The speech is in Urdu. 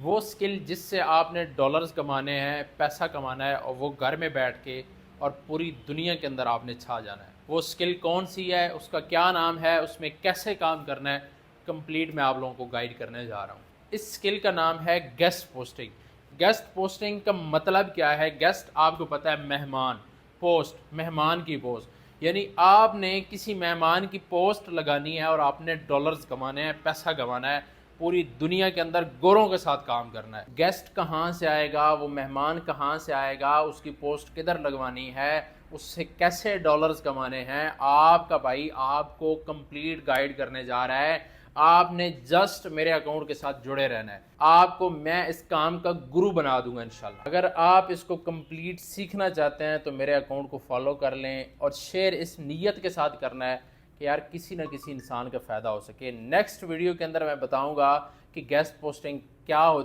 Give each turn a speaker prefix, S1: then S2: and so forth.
S1: وہ سکل جس سے آپ نے ڈالرز کمانے ہیں، پیسہ کمانا ہے، اور وہ گھر میں بیٹھ کے اور پوری دنیا کے اندر آپ نے چھا جانا ہے۔ وہ سکل کون سی ہے، اس کا کیا نام ہے، اس میں کیسے کام کرنا ہے، کمپلیٹ میں آپ لوگوں کو گائیڈ کرنے جا رہا ہوں۔ اس سکل کا نام ہے گیسٹ پوسٹنگ۔ گیسٹ پوسٹنگ کا مطلب کیا ہے؟ گیسٹ آپ کو پتہ ہے مہمان، پوسٹ مہمان کی پوسٹ، یعنی آپ نے کسی مہمان کی پوسٹ لگانی ہے اور آپ نے ڈالرز کمانے ہیں، پیسہ کمانا ہے، پوری دنیا کے اندر گوروں کے ساتھ کام کرنا ہے۔ گیسٹ کہاں سے آئے گا، وہ مہمان کہاں سے آئے گا، اس کی پوسٹ کدھر لگوانی ہے، اس سے کیسے ڈالرز کمانے ہیں، آپ کا بھائی آپ کو کمپلیٹ گائیڈ کرنے جا رہا ہے۔ آپ نے جسٹ میرے اکاؤنٹ کے ساتھ جڑے رہنا ہے، آپ کو میں اس کام کا گرو بنا دوں گا انشاءاللہ۔ اگر آپ اس کو کمپلیٹ سیکھنا چاہتے ہیں تو میرے اکاؤنٹ کو فالو کر لیں، اور شیئر اس نیت کے ساتھ کرنا ہے کہ یار کسی نہ کسی انسان کا فائدہ ہو سکے۔ نیکسٹ ویڈیو کے اندر میں بتاؤں گا کہ گیسٹ پوسٹنگ کیا ہوتی ہے۔